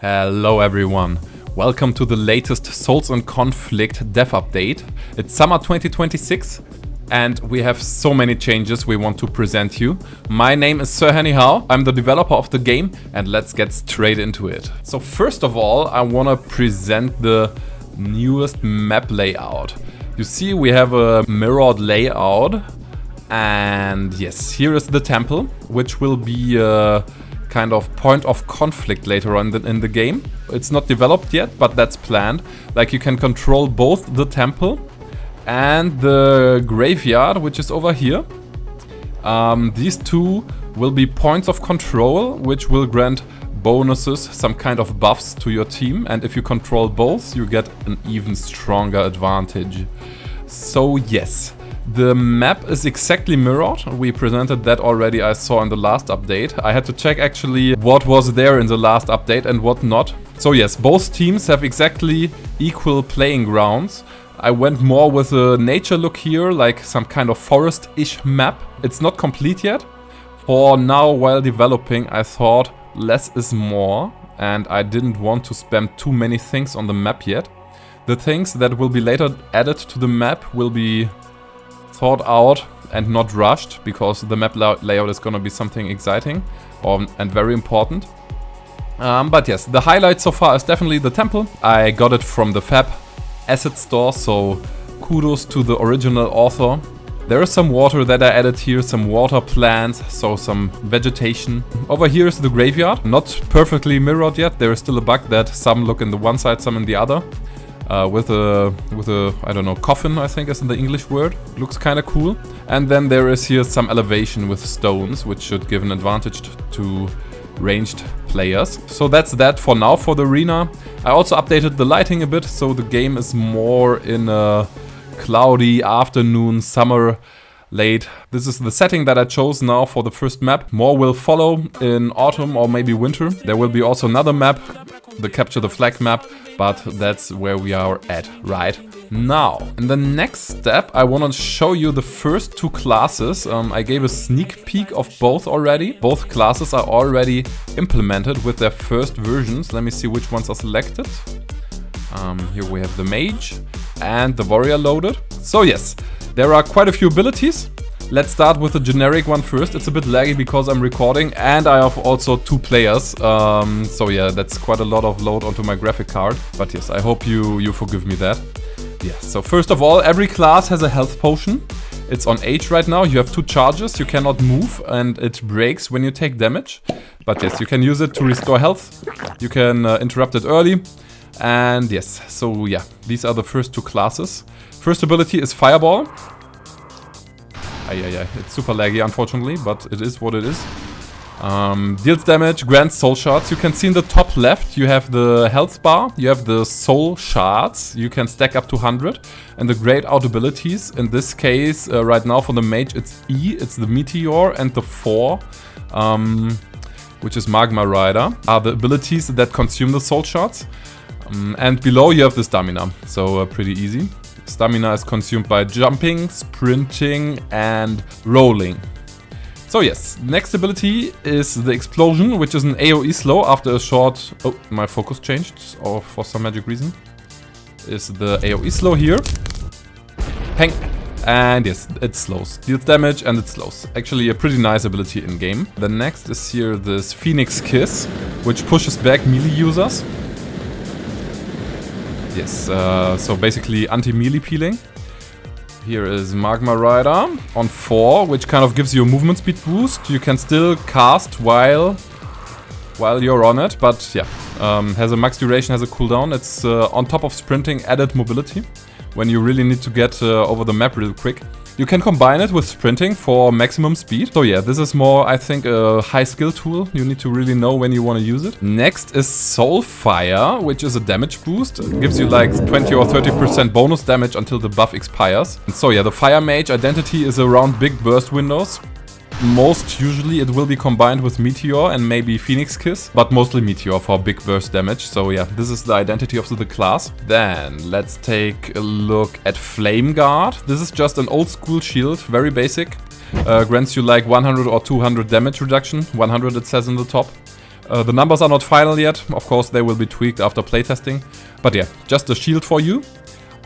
Hello everyone, welcome to the latest Souls and Conflict dev update. It's summer 2026 and we have so many changes we want to present you. My name is Sir Anyhow, I'm the developer of the game and let's get straight into it. So first of all, I want to present the newest map layout. You see we have a mirrored layout and yes, here is the temple, which will be kind of point of conflict later on in the game. It's not developed yet, but that's planned. Like you can control both the temple and the graveyard, which is over here. These two will be points of control, which will grant bonuses, some kind of buffs to your team. And if you control both, you get an even stronger advantage. So yes. The map is exactly mirrored. We presented that already, I saw in the last update. I had to check actually what was there in the last update and what not. So yes, both teams have exactly equal playing grounds. I went more with a nature look here, like some kind of forest-ish map. It's not complete yet. For now, while developing, I thought less is more. And I didn't want to spam too many things on the map yet. The things that will be later added to the map will be thought out and not rushed, because the map layout is gonna be something exciting and very important. But yes, the highlight so far is definitely the temple. I got it from the Fab asset store, so kudos to the original author. There is some water that I added here, some water plants, so some vegetation. Over here is the graveyard, not perfectly mirrored yet. There is still a bug that some look in the one side, some in the other. With a I don't know, coffin, I think is in the English word. Looks kind of cool. And then there is here some elevation with stones, which should give an advantage to ranged players. So that's that for now for the arena. I also updated the lighting a bit, so the game is more in a cloudy afternoon, summer, late. This is the setting that I chose now for the first map. More will follow in autumn or maybe winter. There will be also another map, the Capture the Flag map, but that's where we are at right now. In the next step, I want to show you the first two classes. I gave a sneak peek of both already. Both classes are already implemented with their first versions. Let me see which ones are selected. Here we have the Mage and the Warrior loaded. So yes, there are quite a few abilities. Let's start with the generic one first. It's a bit laggy because I'm recording and I have also two players. So yeah, that's quite a lot of load onto my graphic card. But yes, I hope you forgive me that. Yeah, so first of all, every class has a health potion. It's on H right now. You have two charges. You cannot move and it breaks when you take damage. But yes, you can use it to restore health. You can interrupt it early. And yes, so yeah, these are the first two classes. First ability is Fireball. It's super laggy unfortunately, but it is what it is. Deals damage, grants soul shards. You can see in the top left you have the health bar, you have the soul shards. You can stack up to 100. And the grayed out abilities, in this case right now for the Mage it's E, it's the Meteor, and the 4, which is Magma Rider, are the abilities that consume the soul shards. And below you have the stamina, so pretty easy. Stamina is consumed by jumping, sprinting and rolling. So yes, next ability is the Explosion, which is an AoE slow after a short... Oh, my focus changed for some magic reason. Is the AoE slow here. Peng. And yes, it slows. Deals damage and it slows. Actually a pretty nice ability in game. The next is here this Phoenix Kiss, which pushes back melee users. Yes, so basically anti-melee peeling. Here is Magma Rider on 4, which kind of gives you a movement speed boost. You can still cast while you're on it, but yeah, has a max duration, has a cooldown. It's on top of sprinting, added mobility when you really need to get over the map real quick. You can combine it with sprinting for maximum speed. So yeah, this is more, I think, a high skill tool. You need to really know when you want to use it. Next is Soulfire, which is a damage boost. It gives you like 20 or 30% bonus damage until the buff expires. And so yeah, the Fire Mage identity is around big burst windows. Most usually it will be combined with Meteor and maybe Phoenix Kiss, but mostly Meteor for big burst damage. So yeah, this is the identity of the class. Then let's take a look at Flame Guard. This is just an old school shield, very basic. Grants you like 100 or 200 damage reduction, 100 it says in the top. The numbers are not final yet. Of course, they will be tweaked after playtesting. But yeah, just a shield for you.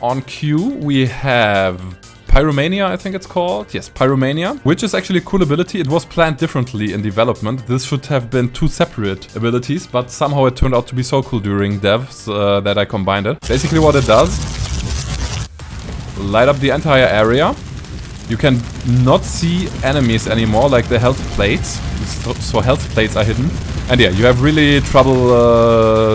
On Q, we have Pyromania, I think it's called. Yes, Pyromania, which is actually a cool ability. It was planned differently in development. This should have been 2 separate abilities, but somehow it turned out to be so cool during devs that I combined it. Basically what it does, light up the entire area. You can not see enemies anymore, like the health plates. So health plates are hidden. And yeah, you have really trouble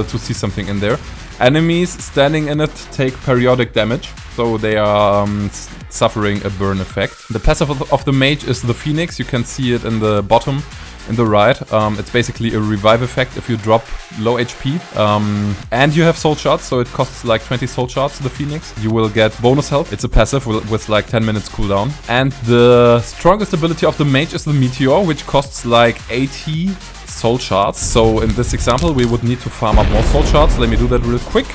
to see something in there. Enemies standing in it take periodic damage, so they are suffering a burn effect. The passive of the mage is the Phoenix. You can see it in the bottom, in the right. It's basically a revive effect if you drop low HP. And you have soul shards, so it costs like 20 soul shards, the Phoenix. You will get bonus health. It's a passive with like 10 minutes cooldown. And the strongest ability of the mage is the Meteor, which costs like 80 soul shards. So in this example, we would need to farm up more soul shards. Let me do that real quick.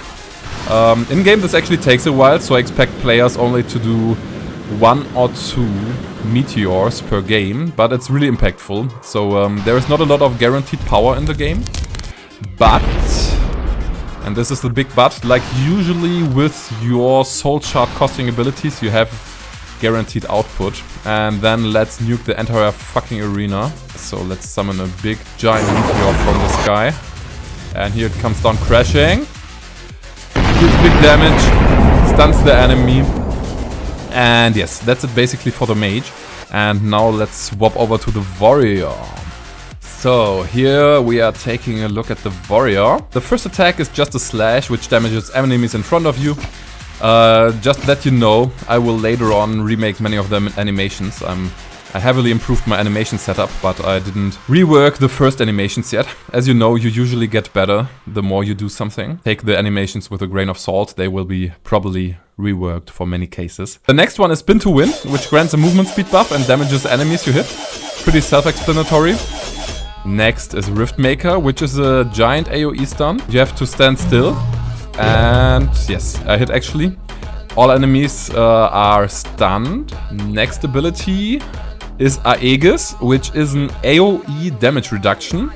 In game, this actually takes a while, so I expect players only to do 1 or 2 meteors per game, but it's really impactful. So there is not a lot of guaranteed power in the game, but, and this is the big but, like usually with your soul shard costing abilities, you have guaranteed output. And then let's nuke the entire fucking arena. So let's summon a big giant meteor from the sky. And here it comes down crashing. Deals big damage, stuns the enemy. And yes, that's it basically for the mage. And now let's swap over to the warrior. So here we are taking a look at the warrior. The first attack is just a slash, which damages enemies in front of you. Just let you know, I will later on remake many of them animations. I heavily improved my animation setup, but I didn't rework the first animations yet. As you know, you usually get better the more you do something. Take the animations with a grain of salt, they will be probably reworked for many cases. The next one is Spin to Win, which grants a movement speed buff and damages enemies you hit. Pretty self-explanatory. Next is Rift Maker, which is a giant AoE stun. You have to stand still. And yes, I hit actually. All enemies are stunned. Next ability is Aegis, which is an AoE damage reduction.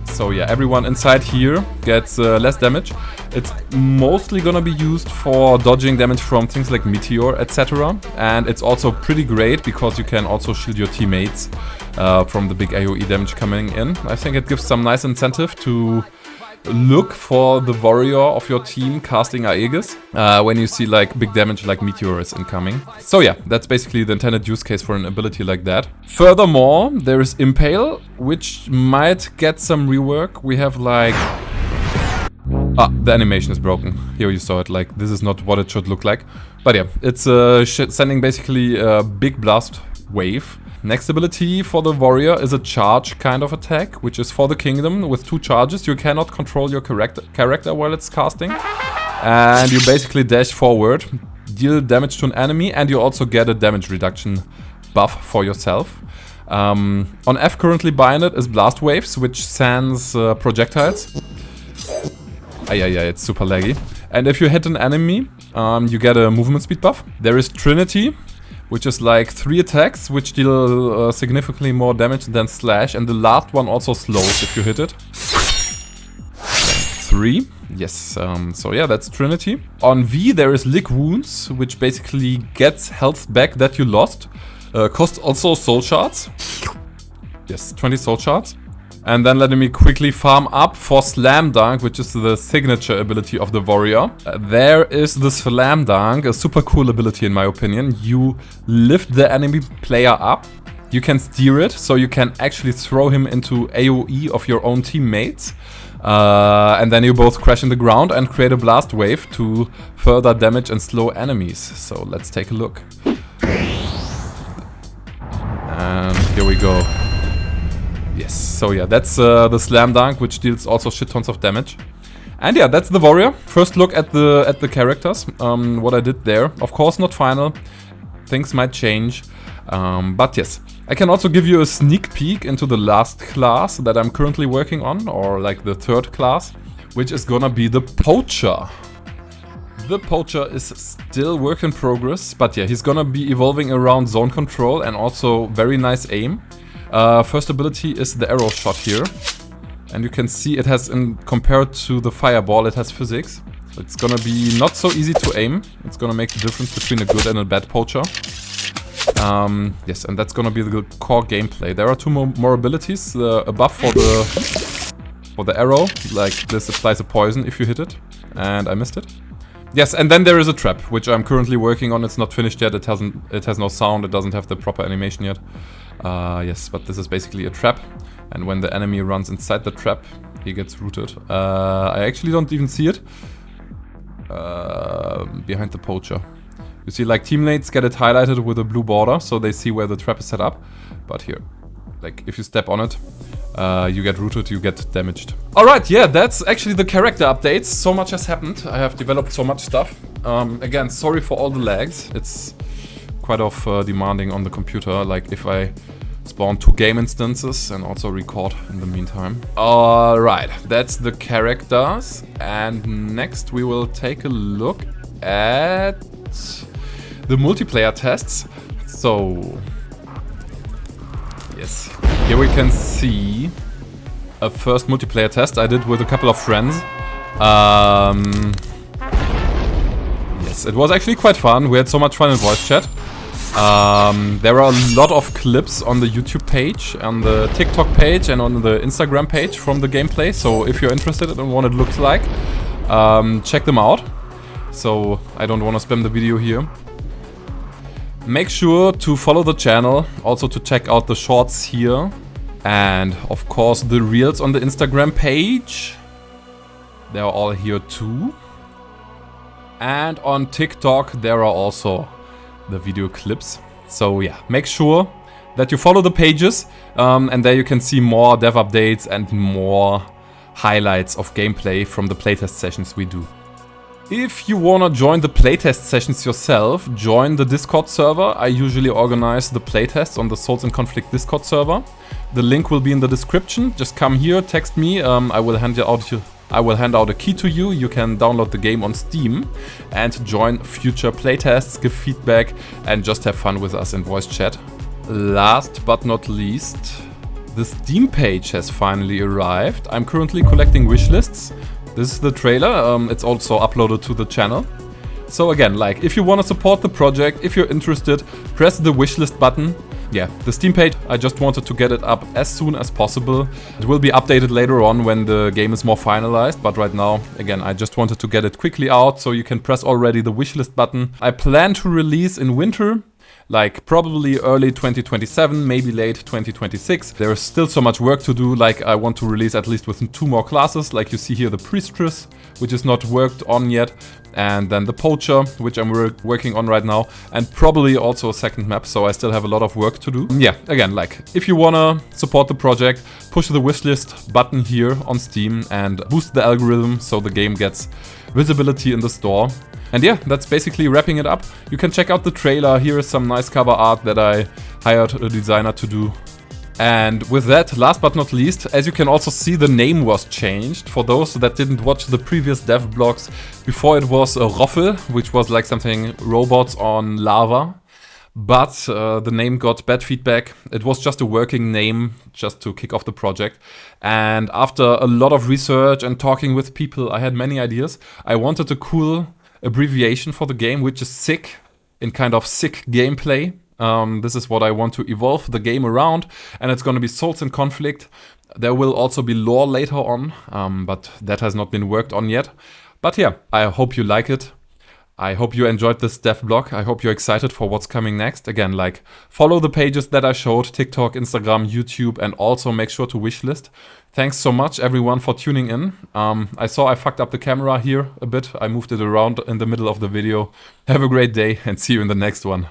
So yeah, everyone inside here gets less damage. It's mostly gonna be used for dodging damage from things like Meteor, etc. And it's also pretty great because you can also shield your teammates from the big AoE damage coming in. I think it gives some nice incentive to look for the warrior of your team casting Aegis when you see like big damage like Meteor is incoming. So yeah, that's basically the intended use case for an ability like that. Furthermore, there is Impale, which might get some rework. We have like... the animation is broken. Here you saw it, like this is not what it should look like. But yeah, it's sending basically a big blast wave. Next ability for the warrior is a charge kind of attack, which is for the kingdom with 2 charges. You cannot control your character while it's casting. And you basically dash forward, deal damage to an enemy, and you also get a damage reduction buff for yourself. On F currently binded is Blast Waves, which sends projectiles. It's super laggy. And if you hit an enemy, you get a movement speed buff. There is Trinity, which is like 3 attacks, which deal significantly more damage than Slash, and the last one also slows if you hit it. 3, yes, so yeah, that's Trinity. On V there is Lick Wounds, which basically gets health back that you lost. Costs also soul shards. Yes, 20 soul shards. And then let me quickly farm up for Slam Dunk, which is the signature ability of the warrior. There is the Slam Dunk, a super cool ability in my opinion. You lift the enemy player up, you can steer it, so you can actually throw him into AoE of your own teammates. And then you both crash in the ground and create a blast wave to further damage and slow enemies. So let's take a look. And here we go. Yes, so yeah, that's the Slam Dunk, which deals also shit tons of damage. And yeah, that's the warrior. First look at the characters, what I did there. Of course not final, things might change, but yes. I can also give you a sneak peek into the last class that I'm currently working on, or like the 3rd class, which is gonna be the Poacher. The Poacher is still work in progress, but yeah, he's gonna be evolving around zone control and also very nice aim. First ability is the arrow shot here. And you can see it has, compared to the fireball, it has physics. It's gonna be not so easy to aim. It's gonna make the difference between a good and a bad poacher. Yes, and that's gonna be the core gameplay. There are two more abilities. A buff for the arrow, like this applies a poison if you hit it. And I missed it. Yes, and then there is a trap, which I'm currently working on. It's not finished yet. It has no sound. It doesn't have the proper animation yet. Yes, but this is basically a trap. And when the enemy runs inside the trap, he gets rooted. I actually don't even see it. Behind the poacher. You see, like, teammates get it highlighted with a blue border, so they see where the trap is set up. But here, like, if you step on it, you get rooted, you get damaged. Alright, yeah, that's actually the character updates. So much has happened. I have developed so much stuff. Again, sorry for all the lags. It's quite demanding on the computer. Like, if I spawn 2 game instances and also record in the meantime. Alright, that's the characters. And next we will take a look at the multiplayer tests. So, yes, here we can see a first multiplayer test I did with a couple of friends. Yes, it was actually quite fun. We had so much fun in voice chat. There are a lot of clips on the YouTube page, on the TikTok page and on the Instagram page from the gameplay. So if you're interested in what it looks like, check them out. So I don't want to spam the video here. Make sure to follow the channel, also to check out the shorts here. And of course the reels on the Instagram page. They are all here too. And on TikTok there are also the video clips. So yeah, make sure that you follow the pages and there you can see more dev updates and more highlights of gameplay from the playtest sessions we do. If you wanna join the playtest sessions yourself, join the Discord server. I usually organize the playtests on the Souls in Conflict Discord server. The link will be in the description. Just come here, text me, I will hand out a key to you. You can download the game on Steam and join future playtests, give feedback, and just have fun with us in voice chat. Last but not least, the Steam page has finally arrived. I'm currently collecting wishlists. This is the trailer. It's also uploaded to the channel. So again, like, if you want to support the project, if you're interested, press the wishlist button. Yeah, the Steam page, I just wanted to get it up as soon as possible. It will be updated later on when the game is more finalized, but right now, again, I just wanted to get it quickly out so you can press already the wishlist button. I plan to release in winter, like probably early 2027, maybe late 2026. There is still so much work to do, like I want to release at least with 2 more classes, like you see here the Priestess, which is not worked on yet, and then the Poacher, which I'm working on right now, and probably also a second map, so I still have a lot of work to do. Yeah, again, like, if you wanna support the project, push the wishlist button here on Steam and boost the algorithm so the game gets visibility in the store. And yeah, that's basically wrapping it up. You can check out the trailer. Here is some nice cover art that I hired a designer to do. And with that, last but not least, as you can also see, the name was changed. For those that didn't watch the previous Devblogs, before it was a Roffel, which was like something robots on lava. But the name got bad feedback. It was just a working name, just to kick off the project. And after a lot of research and talking with people, I had many ideas. I wanted a cool abbreviation for the game, which is sick, in kind of sick gameplay. This is what I want to evolve the game around, and it's going to be Souls in Conflict. There will also be lore later on, but that has not been worked on yet. But yeah, I hope you like it. I hope you enjoyed this devblog. I hope you're excited for what's coming next. Again, like, follow the pages that I showed, TikTok, Instagram, YouTube, and also make sure to wishlist. Thanks so much, everyone, for tuning in. I saw I fucked up the camera here a bit. I moved it around in the middle of the video. Have a great day and see you in the next one.